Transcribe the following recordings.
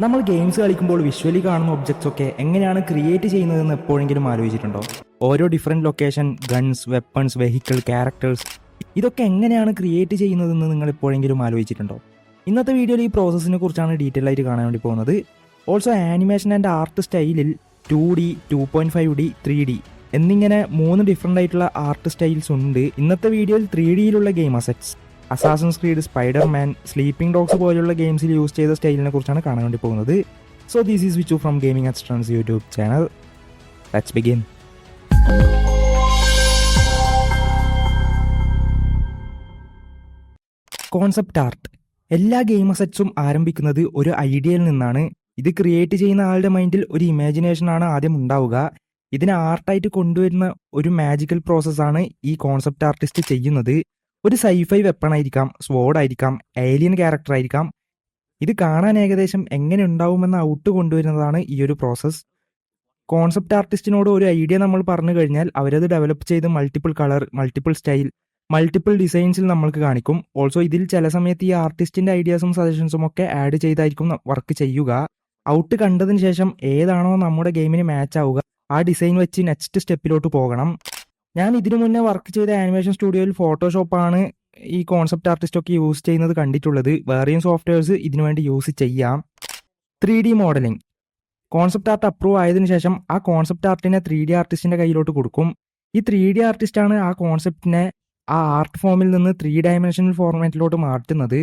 നമ്മൾ ഗെയിംസ് കളിക്കുമ്പോൾ വിഷ്വലി കാണുന്ന ഒബ്ജക്ട്സ് ഒക്കെ എങ്ങനെയാണ് ക്രിയേറ്റ് ചെയ്യുന്നതെന്ന് എപ്പോഴെങ്കിലും ആലോചിച്ചിട്ടുണ്ടോ? ഓരോ different location, guns, weapons, vehicle, characters, ഇതൊക്കെ എങ്ങനെയാണ് ക്രിയേറ്റ് ചെയ്യുന്നതെന്ന് നിങ്ങൾ എപ്പോഴെങ്കിലും ആലോചിച്ചിട്ടുണ്ടോ? ഇന്നത്തെ വീഡിയോയിൽ ഈ പ്രോസസ്സിനെ കുറിച്ചാണ് ഡീറ്റെയിൽ ആയിട്ട് കാണാൻ വേണ്ടി പോകുന്നത്. ഓൾസോ ആനിമേഷൻ ആൻഡ് ആർട്ട് സ്റ്റൈലിൽ 2D, 2.5D, 3D എന്നിങ്ങനെ 3 ഡിഫറെൻ്റ് ആയിട്ടുള്ള ആർട്ട് സ്റ്റൈൽസ് ഉണ്ട്. ഇന്നത്തെ വീഡിയോയിൽ 3Dയിലുള്ള game assets, Assassin's Creed, Spider-Man, Sleeping Dogs പോലുള്ള ഗെയിംസിൽ യൂസ് ചെയ്ത സ്റ്റൈലിനെ കുറിച്ചാണ് കാണാൻ വേണ്ടി പോകുന്നത്. So this is Vichu from gaming എക്സ്ട്രൻസ് YouTube channel. Let's begin. Concept art. എല്ലാ ഗെയിം അസെറ്റ്സും ആരംഭിക്കുന്നത് ഒരു ഐഡിയയിൽ നിന്നാണ്. ഇത് ക്രിയേറ്റ് ചെയ്യുന്ന ആളുടെ മൈൻഡിൽ ഒരു ഇമാജിനേഷനാണ് ആദ്യം ഉണ്ടാവുക. ഇതിനെ ആർട്ടായിട്ട് കൊണ്ടുവരുന്ന ഒരു മാജിക്കൽ പ്രോസസ്സാണ് ഈ കോൺസെപ്റ്റ് ആർട്ടിസ്റ്റ് ചെയ്യുന്നത്. ഒരു സൈഫൈ വെപ്പൺ ആയിരിക്കാം, സ്വോർഡ് ആയിരിക്കാം, ഏലിയൻ ക്യാരക്ടർ ആയിരിക്കാം. ഇത് കാണാൻ ഏകദേശം എങ്ങനെ ഉണ്ടാവുമെന്ന ഔട്ട് കൊണ്ടുവരുന്നതാണ് ഈ ഒരു പ്രോസസ്സ്. കോൺസെപ്റ്റ് ആർട്ടിസ്റ്റിനോട് ഒരു ഐഡിയ നമ്മൾ പറഞ്ഞു കഴിഞ്ഞാൽ അവരത് ഡെവലപ്പ് ചെയ്ത് multiple colour, multiple style, multiple ഡിസൈൻസിൽ നമ്മൾക്ക് കാണിക്കും. ഓൾസോ ഇതിൽ ചില സമയത്ത് ഈ ആർട്ടിസ്റ്റിന്റെ ഐഡിയാസും സജഷൻസും ഒക്കെ ആഡ് ചെയ്തായിരിക്കും വർക്ക് ചെയ്യുക. ഔട്ട് കണ്ടതിന് ശേഷം ഏതാണോ നമ്മുടെ ഗെയിമിന് മാച്ച് ആവുക ആ ഡിസൈൻ വെച്ച് നെക്സ്റ്റ് സ്റ്റെപ്പിലോട്ട് പോകണം. ഞാൻ ഇതിനു മുന്നേ വർക്ക് ചെയ്ത ആനിമേഷൻ സ്റ്റുഡിയോയിൽ ഫോട്ടോഷോപ്പാണ് ഈ കോൺസെപ്റ്റ് ആർട്ടിസ്റ്റ് ഒക്കെ യൂസ് ചെയ്യുന്നത് കണ്ടിട്ടുള്ളത്. വേറെയും സോഫ്റ്റ്വെയർസ് ഇതിനു വേണ്ടി യൂസ് ചെയ്യാം. 3D modelling. Concept art approve ആയതിനു ശേഷം ആ കോൺസെപ്റ്റ് ആർട്ടിനെ 3D ആർട്ടിസ്റ്റിന്റെ കയ്യിലോട്ട് കൊടുക്കും. ഈ 3D ആർട്ടിസ്റ്റാണ് ആ കോൺസെപ്റ്റിനെ ആ ആർട്ട് ഫോമിൽ നിന്ന് 3 ഡയമെൻഷണൽ ഫോർമാറ്റിലോട്ട് മാറ്റുന്നത്.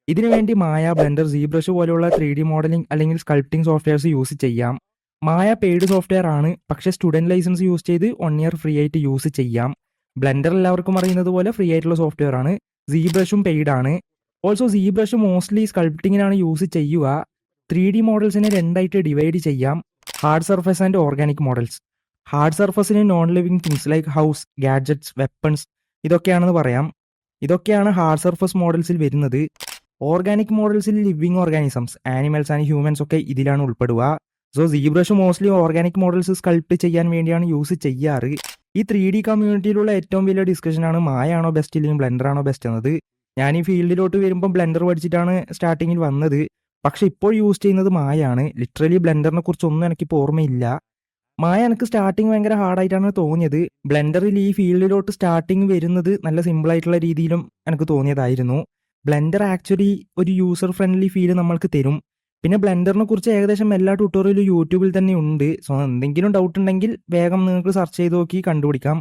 ഇതിനുവേണ്ടി മായ, ബ്ലെൻഡർ, സീബ്രഷ് പോലെയുള്ള 3D മോഡലിംഗ് അല്ലെങ്കിൽ സ്കൾപ്റ്റിംഗ് സോഫ്റ്റ്വെയർസ് യൂസ് ചെയ്യാം. മായ പെയ്ഡ് സോഫ്റ്റ്വെയർ ആണ്, പക്ഷേ സ്റ്റുഡൻറ് ലൈസൻസ് യൂസ് ചെയ്ത് 1 ഇയർ ഫ്രീ ആയിട്ട് യൂസ് ചെയ്യാം. ബ്ലെൻഡർ എല്ലാവർക്കും അറിയുന്നത് പോലെ ഫ്രീ ആയിട്ടുള്ള സോഫ്റ്റ്വെയർ ആണ്. സീബ്രഷും പെയ്ഡ് ആണ്. ഓൾസോ സീബ്രഷ് മോസ്റ്റ്ലി സ്കൾപ്റ്റിങ്ങിനാണ് യൂസ് ചെയ്യുക. 3D മോഡൽസിനെ രണ്ടായിട്ട് ഡിവൈഡ് ചെയ്യാം: hard surface and organic models. Hard സർഫസിന് non living things like house, gadgets, weapons ഇതൊക്കെയാണെന്ന് പറയാം. ഇതൊക്കെയാണ് ഹാർഡ് സർഫസ് മോഡൽസിൽ വരുന്നത്. ഓർഗാനിക് മോഡൽസിൽ living organisms, animals and humans ഒക്കെ ഇതിലാണ് ഉൾപ്പെടുക. So ZBrush mostly organic models sculpt ചെയ്യാൻ വേണ്ടിയാണ് യൂസ് ചെയ്യാറ്. ഈ 3D കമ്മ്യൂണിറ്റിയിലുള്ള ഏറ്റവും വലിയ ഡിസ്കഷനാണ് മായാണോ ബെസ്റ്റ് ഇല്ലെങ്കിൽ ബ്ലെൻഡർ ആണോ ബെസ്റ്റ് എന്നത്. ഞാൻ ഈ ഫീൽഡിലോട്ട് വരുമ്പോൾ ബ്ലെൻഡർ പഠിച്ചിട്ടാണ് സ്റ്റാർട്ടിങ്ങിൽ വന്നത്. പക്ഷെ ഇപ്പോൾ യൂസ് ചെയ്യുന്നത് മായാണ്. ലിറ്ററലി ബ്ലെൻഡറിനെ കുറിച്ചൊന്നും എനിക്കിപ്പോൾ ഓർമ്മയില്ല. മായ എനിക്ക് സ്റ്റാർട്ടിങ് ഭയങ്കര ഹാർഡായിട്ടാണ് തോന്നിയത്. ബ്ലെൻഡറിൽ ഈ ഫീൽഡിലോട്ട് സ്റ്റാർട്ടിങ് വരുന്നത് നല്ല സിമ്പിളായിട്ടുള്ള രീതിയിലും എനിക്ക് തോന്നിയതായിരുന്നു. ബ്ലെൻഡർ ആക്ച്വലി ഒരു യൂസർ ഫ്രണ്ട്ലി ഫീൽ നമ്മൾക്ക് തരും. പിന്നെ ബ്ലെൻഡറിനെ കുറിച്ച് ഏകദേശം എല്ലാ ട്യൂട്ടോറിയലും യൂട്യൂബിൽ തന്നെ ഉണ്ട്. സോ എന്തെങ്കിലും ഡൗട്ട് ഉണ്ടെങ്കിൽ വേഗം നിങ്ങൾക്ക് സെർച്ച് ചെയ്ത് നോക്കി കണ്ടുപിടിക്കാം.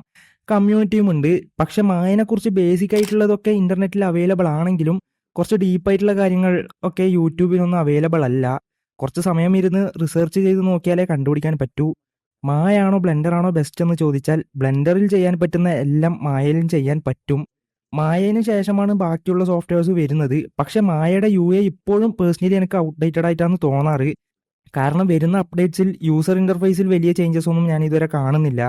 കമ്മ്യൂണിറ്റിയും ഉണ്ട്. പക്ഷെ മായനെക്കുറിച്ച് ബേസിക് ആയിട്ടുള്ളതൊക്കെ ഇന്റർനെറ്റിൽ അവൈലബിൾ ആണെങ്കിലും കുറച്ച് ഡീപ്പായിട്ടുള്ള കാര്യങ്ങൾ ഒക്കെ യൂട്യൂബിലൊന്നും അവൈലബിൾ അല്ല. കുറച്ച് സമയം ഇരുന്ന് റിസർച്ച് ചെയ്ത് നോക്കിയാലേ കണ്ടുപിടിക്കാൻ പറ്റൂ. മായാണോ ബ്ലെൻഡർ ആണോ ബെസ്റ്റ് എന്ന് ചോദിച്ചാൽ ബ്ലെൻഡറിൽ ചെയ്യാൻ പറ്റുന്ന എല്ലാം മായയിലും ചെയ്യാൻ പറ്റും. മായയിന് ശേഷമാണ് ബാക്കിയുള്ള സോഫ്റ്റ്വെയർസ് വരുന്നത്. പക്ഷെ മായയുടെ UI ഇപ്പോഴും പേഴ്സണലി എനിക്ക് ഔട്ട്ഡേറ്റഡ് ആയിട്ടാണ് തോന്നാറ്. കാരണം വരുന്ന അപ്ഡേറ്റ്സിൽ യൂസർ ഇന്റർഫേസിൽ വലിയ ചേഞ്ചസ് ഒന്നും ഞാൻ ഇതുവരെ കാണുന്നില്ല.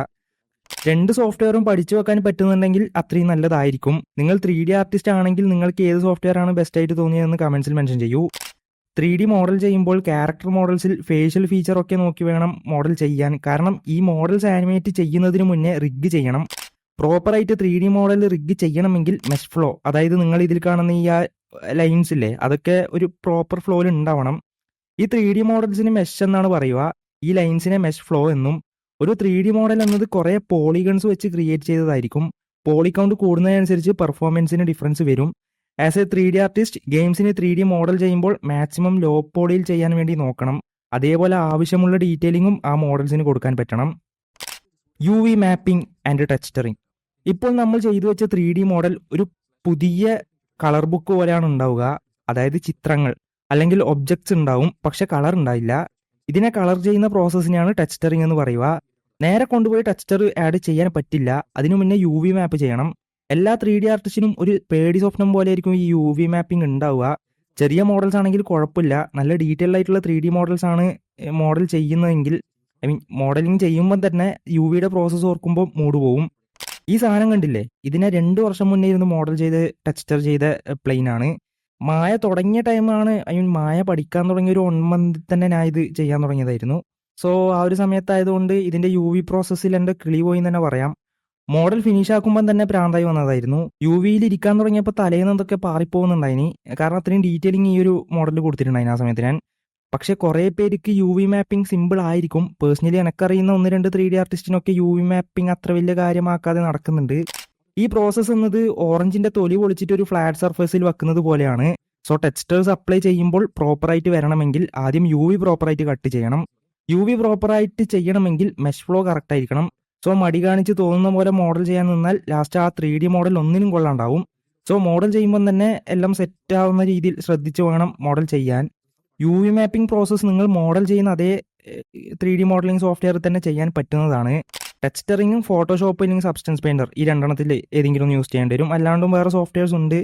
2 സോഫ്റ്റ്വെയറും പഠിച്ചു വെക്കാൻ പറ്റുന്നുണ്ടെങ്കിൽ അത്രയും നല്ലതായിരിക്കും. നിങ്ങൾ 3D ആർട്ടിസ്റ്റ് ആണെങ്കിൽ നിങ്ങൾക്ക് ഏത് സോഫ്റ്റ്വെയർ ആണ് ബെസ്റ്റ് ആയിട്ട് തോന്നിയതെന്ന് കമന്റ്സിൽ മെൻഷൻ ചെയ്യൂ. 3D മോഡൽ ചെയ്യുമ്പോൾ ക്യാരക്ടർ മോഡൽസിൽ ഫേഷ്യൽ ഫീച്ചർ ഒക്കെ നോക്കി വേണം മോഡൽ ചെയ്യാൻ. കാരണം ഈ മോഡൽസ് ആനിമേറ്റ് ചെയ്യുന്നതിന് മുന്നേ റിഗ് ചെയ്യണം. പ്രോപ്പറായിട്ട് 3D മോഡൽ റിഗ് ചെയ്യണമെങ്കിൽ മെഷ് ഫ്ലോ, അതായത് നിങ്ങൾ ഇതിൽ കാണുന്ന ഈ ലൈൻസ് ഇല്ലേ, അതൊക്കെ ഒരു പ്രോപ്പർ ഫ്ലോയിൽ ഉണ്ടാവണം. ഈ 3D മോഡൽസിന് മെഷ് എന്നാണ് പറയുക, ഈ ലൈൻസിനെ മെഷ് ഫ്ലോ എന്നും. ഒരു 3D മോഡൽ എന്നത് കുറേ പോളിഗൺസ് വെച്ച് ക്രിയേറ്റ് ചെയ്തതായിരിക്കും. പോളി കൗണ്ട് കൂടുന്നതിനനുസരിച്ച് പെർഫോമൻസിന് ഡിഫറൻസ് വരും. ആസ് എ 3D ആർട്ടിസ്റ്റ് ഗെയിംസിന് 3D മോഡൽ ചെയ്യുമ്പോൾ മാക്സിമം ലോ പോളിയിൽ ചെയ്യാൻ വേണ്ടി നോക്കണം. അതേപോലെ ആവശ്യമുള്ള ഡീറ്റെയിലിങ്ങും ആ മോഡൽസിന് കൊടുക്കാൻ പറ്റണം. UV mapping and texturing. ഇപ്പോൾ നമ്മൾ ചെയ്തു വെച്ച 3D മോഡൽ ഒരു പുതിയ കളർ ബുക്ക് പോലെയാണ് ഉണ്ടാവുക. അതായത് ചിത്രങ്ങൾ അല്ലെങ്കിൽ ഒബ്ജക്ട്സ് ഉണ്ടാവും, പക്ഷെ കളർ ഉണ്ടാവില്ല. ഇതിനെ കളർ ചെയ്യുന്ന പ്രോസസ്സിനെയാണ് ടെക്സ്ചറിങ് എന്ന് പറയുക. നേരെ കൊണ്ടുപോയി ടെക്സ്ചർ ആഡ് ചെയ്യാൻ പറ്റില്ല. അതിനു മുന്നേ UV മാപ്പ് ചെയ്യണം. എല്ലാ 3D ആർട്ടിസ്റ്റിനും ഒരു പേടി സ്വപ്നം പോലെ ആയിരിക്കും ഈ UV മാപ്പിംഗ് ഉണ്ടാവുക. ചെറിയ മോഡൽസ് ആണെങ്കിൽ കുഴപ്പമില്ല. നല്ല ഡീറ്റെയിൽ ആയിട്ടുള്ള 3D മോഡൽസ് ആണ് മോഡൽ ചെയ്യുന്നതെങ്കിൽ, മോഡലിംഗ് ചെയ്യുമ്പോൾ തന്നെ UVയുടെ പ്രോസസ്സ് ഓർക്കുമ്പോൾ മൂഡ് പോവും. ഈ സാധനം കണ്ടില്ലേ, ഇതിനെ 2 വർഷം മുന്നേ ഇരുന്ന് മോഡൽ ചെയ്ത് ടെക്സ്ചർ ചെയ്ത പ്ലെയിൻ ആണ്. മായ തുടങ്ങിയ ടൈമാണ്, മായ പഠിക്കാൻ തുടങ്ങിയ ഒരു 1 മന്ത് തന്നെ ഞാൻ ഇത് ചെയ്യാൻ തുടങ്ങിയതായിരുന്നു. സോ ആ ഒരു സമയത്തായതുകൊണ്ട് ഇതിന്റെ UV പ്രോസസ്സിൽ എൻ്റെ കിളി പോയി എന്ന് തന്നെ പറയാം. മോഡൽ ഫിനിഷ് ആക്കുമ്പോൾ തന്നെ പ്രാന്തായി വന്നതായിരുന്നു. UVയിൽ ഇരിക്കാൻ തുടങ്ങിയപ്പോൾ തലേന്ന് എന്തൊക്കെ പാറിപ്പോകുന്നുണ്ടായിനി. കാരണം അത്രയും ഡീറ്റെയിലിംഗ് ഈ ഒരു മോഡലിൽ കൊടുത്തിട്ടുണ്ടായിന് ആ സമയത്ത് ഞാൻ. പക്ഷെ കുറേ പേർക്ക് യു വി മാപ്പിംഗ് സിമ്പിൾ ആയിരിക്കും. പേഴ്സണലി എനിക്കറിയുന്ന 1-2 3D ആർട്ടിസ്റ്റിനൊക്കെ യു വി മാപ്പിംഗ് അത്ര വലിയ കാര്യമാക്കാതെ നടക്കുന്നുണ്ട്. ഈ പ്രോസസ്സ് എന്നത് ഓറഞ്ചിന്റെ തൊലി പൊളിച്ചിട്ട് ഒരു ഫ്ലാറ്റ് സർഫേസിൽ വെക്കുന്നത് പോലെയാണ്. സോ ടെക്സ്റ്റേഴ്സ് അപ്ലൈ ചെയ്യുമ്പോൾ പ്രോപ്പറായിട്ട് വരണമെങ്കിൽ ആദ്യം യു വി പ്രോപ്പറായിട്ട് കട്ട് ചെയ്യണം. യു വി പ്രോപ്പറായിട്ട് ചെയ്യണമെങ്കിൽ മെഷ് ഫ്ലോ കറക്റ്റ് ആയിരിക്കണം. സോ മടി കാണിച്ച് തോന്നുന്ന പോലെ മോഡൽ ചെയ്യാൻ നിന്നാൽ ലാസ്റ്റ് ആ 3D മോഡൽ ഒന്നിനും കൊള്ളാണ്ടാവും. സോ മോഡൽ ചെയ്യുമ്പോൾ തന്നെ എല്ലാം സെറ്റ് ആവുന്ന രീതിയിൽ ശ്രദ്ധിച്ച് വേണം മോഡൽ ചെയ്യാൻ. യു വി മാപ്പിംഗ് പ്രോസസ്സ് നിങ്ങൾ മോഡൽ ചെയ്യുന്ന അതേ 3D മോഡലിംഗ് സോഫ്റ്റ്വെയർ തന്നെ ചെയ്യാൻ പറ്റുന്നതാണ്. ടെക്സ്റ്ററിങ്ങും ഫോട്ടോഷോപ്പ് അല്ലെങ്കിൽ സബ്സ്റ്റൻസ് പെയിന്റർ ഈ രണ്ടെണ്ണത്തിൽ ഏതെങ്കിലും യൂസ് ചെയ്യേണ്ടി വരും. അല്ലാണ്ടും വേറെ സോഫ്റ്റ്വെയർസ് ഉണ്ട്.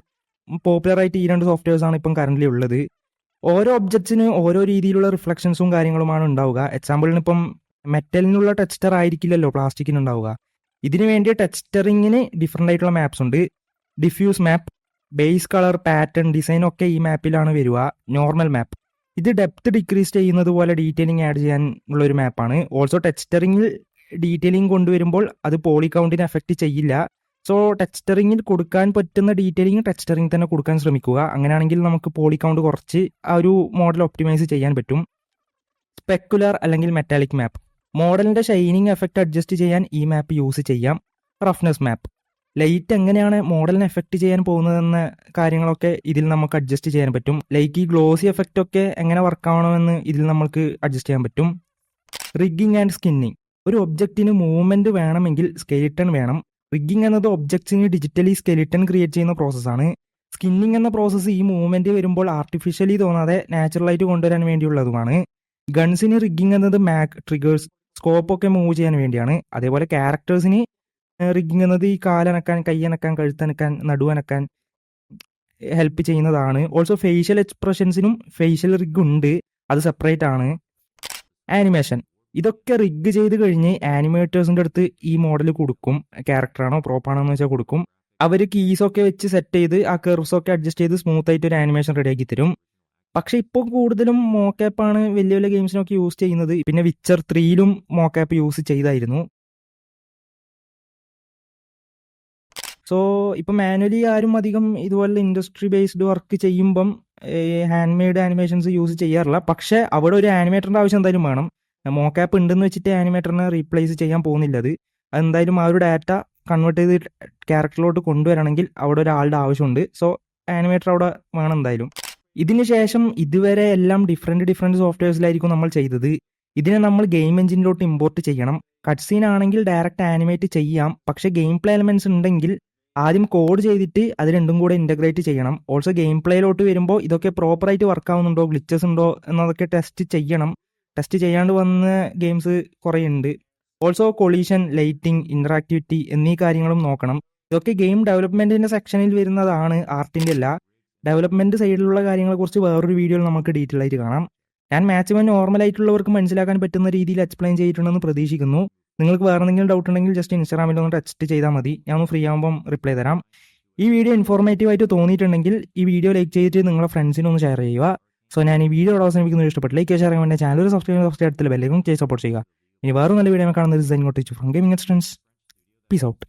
പോപ്പുലറായിട്ട് ഈ 2 സോഫ്റ്റ്വെയർസ് ആണ് ഇപ്പം കറന്റ് ഉള്ളത്. ഓരോ ഒബ്ജക്ട്സിന് ഓരോ രീതിയിലുള്ള റിഫ്ലക്ഷൻസും കാര്യങ്ങളുമാണ് ഉണ്ടാവുക. എക്സാമ്പിളിന് ഇപ്പം മെറ്റലിനുള്ള ടെക്സ്റ്റർ ആയിരിക്കില്ലല്ലോ പ്ലാസ്റ്റിക്കിന് ഉണ്ടാവുക. ഇതിനു വേണ്ടി ടെക്സ്റ്ററിങ്ങിന് ഡിഫറെൻ്റ് ആയിട്ടുള്ള മാപ്സ് ഉണ്ട്. ഡിഫ്യൂസ് മാപ്പ്, ബേസ് കളർ, പാറ്റേൺ, ഡിസൈൻ ഒക്കെ ഈ മാപ്പിലാണ് വരിക. നോർമൽ മാപ്പ് ഇത് ഡെപ്ത് ഡിക്രീസ് ചെയ്യുന്നത് പോലെ ഡീറ്റെയിലിംഗ് ആഡ് ചെയ്യാൻ ഉള്ള ഒരു മാപ്പാണ്. ഓൾസോ ടെക്സ്റ്ററിങ്ങിൽ ഡീറ്റെയിലിംഗ് കൊണ്ടുവരുമ്പോൾ അത് പോളി കൗണ്ടിനെ എഫക്റ്റ് ചെയ്യില്ല. സോ ടെക്സ്റ്ററിങ്ങിൽ കൊടുക്കാൻ പറ്റുന്ന ഡീറ്റെയിലിംഗ് ടെക്സ്റ്ററിങ് തന്നെ കൊടുക്കാൻ ശ്രമിക്കുക. അങ്ങനെയാണെങ്കിൽ നമുക്ക് പോളി കൗണ്ട് കുറച്ച് ആ ഒരു മോഡൽ ഒപ്റ്റിമൈസ് ചെയ്യാൻ പറ്റും. സ്പെക്കുലർ അല്ലെങ്കിൽ മെറ്റാലിക് മാപ്പ്, മോഡലിന്റെ ഷൈനിങ് എഫക്റ്റ് അഡ്ജസ്റ്റ് ചെയ്യാൻ ഈ മാപ്പ് യൂസ് ചെയ്യാം. റഫ്നെസ് മാപ്പ്, ലൈറ്റ് എങ്ങനെയാണ് മോഡലിനെ എഫക്റ്റ് ചെയ്യാൻ പോകുന്നതെന്ന കാര്യങ്ങളൊക്കെ ഇതിൽ നമുക്ക് അഡ്ജസ്റ്റ് ചെയ്യാൻ പറ്റും. ലൈക്ക് ഈ ഗ്ലോസി എഫക്റ്റ് ഒക്കെ എങ്ങനെ വർക്ക് ആവണമെന്ന് ഇതിൽ നമുക്ക് അഡ്ജസ്റ്റ് ചെയ്യാൻ പറ്റും. റിഗ്ഗിങ് ആൻഡ് സ്കിന്നിങ്, ഒരു ഒബ്ജക്റ്റിന് മൂവ്മെന്റ് വേണമെങ്കിൽ സ്കെലിട്ടൺ വേണം. റിഗ്ഗിങ് എന്നത് ഒബ്ജക്ട്സിന് ഡിജിറ്റലി സ്കെലിട്ടൺ ക്രിയേറ്റ് ചെയ്യുന്ന പ്രോസസ്സാണ്. സ്കിന്നിങ് എന്ന പ്രോസസ്സ് ഈ മൂവ്മെന്റ് വരുമ്പോൾ ആർട്ടിഫിഷ്യലി തോന്നാതെ നാച്ചുറലായിട്ട് കൊണ്ടുവരാൻ വേണ്ടിയുള്ളതുമാണ്. ഗൺസിന് റിഗ്ഗിങ് എന്നത് മാഗ്, ട്രിഗേഴ്സ്, സ്കോപ്പ് ഒക്കെ മൂവ് ചെയ്യാൻ വേണ്ടിയാണ്. അതേപോലെ ക്യാരക്ടേഴ്സിന് റിഗ്ഗിങ് എന്നത് ഈ കാലനക്കാൻ, കയ്യനക്കാൻ, കഴുത്തനക്കാൻ, നടുവനക്കാൻ ഹെൽപ്പ് ചെയ്യുന്നതാണ്. ഓൾസോ ഫേഷ്യൽ എക്സ്പ്രഷൻസിനും ഫേഷ്യൽ റിഗ് ഉണ്ട്, അത് സെപ്പറേറ്റ് ആണ്. ആനിമേഷൻ, ഇതൊക്കെ റിഗ് ചെയ്ത് കഴിഞ്ഞ് ആനിമേറ്റേഴ്സിൻ്റെ അടുത്ത് ഈ മോഡൽ കൊടുക്കും. ക്യാരക്ടറാണോ പ്രോപ്പാണോ എന്ന് വെച്ചാൽ കൊടുക്കും. അവർ കീസൊക്കെ വെച്ച് സെറ്റ് ചെയ്ത് ആ കർവ്സൊക്കെ അഡ്ജസ്റ്റ് ചെയ്ത് സ്മൂത്ത് ആയിട്ട് ഒരു ആനിമേഷൻ റെഡിയാക്കി തരും. പക്ഷെ ഇപ്പോൾ കൂടുതലും മോക്കാപ്പാണ് വലിയ വലിയ ഗെയിംസിനൊക്കെ യൂസ് ചെയ്യുന്നത്. പിന്നെ വിച്ചർ 3ലും മോക്കാപ്പ് യൂസ് ചെയ്തായിരുന്നു. സോ ഇപ്പം മാനുവലി ആരും അധികം ഇതുപോലെ ഇൻഡസ്ട്രി ബേസ്ഡ് വർക്ക് ചെയ്യുമ്പം ഹാൻഡ് മെയ്ഡ് ആനിമേഷൻസ് യൂസ് ചെയ്യാറില്ല. പക്ഷേ അവിടെ ഒരു ആനിമേറ്ററിൻ്റെ ആവശ്യം എന്തായാലും വേണം. മോക്കാപ്പ് ഉണ്ടെന്ന് വെച്ചിട്ട് ആനിമേറ്ററിനെ റീപ്ലേസ് ചെയ്യാൻ പോകുന്നില്ല. അത് എന്തായാലും ആ ഒരു ഡാറ്റ കൺവേർട്ട് ചെയ്ത് ക്യാരക്ടറിലോട്ട് കൊണ്ടുവരണമെങ്കിൽ അവിടെ ഒരാളുടെ ആവശ്യമുണ്ട്. സോ ആനിമേറ്റർ അവിടെ വേണം എന്തായാലും. ഇതിന് ശേഷം ഇതുവരെ എല്ലാം ഡിഫറെൻറ്റ് സോഫ്റ്റ്വെയർസിലായിരിക്കും നമ്മൾ ചെയ്തത്. ഇതിനെ നമ്മൾ ഗെയിം എഞ്ചിനിലോട്ട് ഇമ്പോർട്ട് ചെയ്യണം. കട്ട് സീൻ ആണെങ്കിൽ ഡയറക്റ്റ് ആനിമേറ്റ് ചെയ്യാം. പക്ഷേ ഗെയിം പ്ലേ എലമെന്റ്സ് ഉണ്ടെങ്കിൽ ആദ്യം കോഡ് ചെയ്തിട്ട് അത് രണ്ടും കൂടെ ഇൻ്റഗ്രേറ്റ് ചെയ്യണം. ഓൾസോ ഗെയിം പ്ലേയിലോട്ട് വരുമ്പോൾ ഇതൊക്കെ പ്രോപ്പറായിട്ട് വർക്ക് ആവുന്നുണ്ടോ, ഗ്ലിച്ചസ് ഉണ്ടോ എന്നതൊക്കെ ടെസ്റ്റ് ചെയ്യണം. ടെസ്റ്റ് ചെയ്യാണ്ട് വന്ന ഗെയിംസ് കുറേ ഉണ്ട്. ഓൾസോ കൊളീഷൻ, ലൈറ്റിംഗ്, ഇൻറ്ററാക്ടിവിറ്റി എന്നീ കാര്യങ്ങളും നോക്കണം. ഇതൊക്കെ ഗെയിം ഡെവലപ്മെൻറ്റിൻ്റെ സെക്ഷനിൽ വരുന്നതാണ്, ആർട്ടിൻ്റെ അല്ല. ഡെവലപ്മെൻറ്റ് സൈഡിലുള്ള കാര്യങ്ങളെക്കുറിച്ച് വേറൊരു വീഡിയോയിൽ നമുക്ക് ഡീറ്റെയിൽ ആയിട്ട് കാണാം. ഞാൻ മാക്സിമം നോർമലായിട്ടുള്ളവർക്ക് മനസ്സിലാക്കാൻ പറ്റുന്ന രീതിയിൽ എക്സ്പ്ലെയിൻ ചെയ്തിട്ടുണ്ടെന്ന് പ്രതീക്ഷിക്കുന്നു. നിങ്ങൾക്ക് വേറെ എന്തെങ്കിലും ഡൗട്ട് ഉണ്ടെങ്കിൽ ജസ്റ്റ് ഇൻസ്റ്റാഗ്രാമിൽ ഒന്ന് ടെക്സ്റ്റ് ചെയ്താൽ മതി. ഞാൻ ഒന്ന് ഫ്രീ ആകുമ്പം റിപ്ലൈ തരാം. ഈ വീഡിയോ ഇൻഫോർമേറ്റീവ് ആയിട്ട് തോന്നിയിട്ടുണ്ടെങ്കിൽ ഈ വീഡിയോ ലൈക്ക് ചെയ്തിട്ട് നിങ്ങളുടെ ഫ്രണ്ട്സിന് ഒന്ന് ഷെയർ ചെയ്യുക. സോ ഞാൻ ഈ വീഡിയോ അവസാനിപ്പിക്കുന്നത് ഇഷ്ടപ്പെട്ടു ലൈക്ക് ഷെയർ ചെയ്യാൻ വേണ്ടി ചാനൽ സബ്സ്ക്രൈബ് അടുത്തുള്ള ബെല്ലൈക്കൺ ചെയ്ത് സപ്പോർട്ട് ചെയ്യുക. ഇനി വേറെ നല്ല വീഡിയോ കാണുന്നത് from gaming friends. Peace out.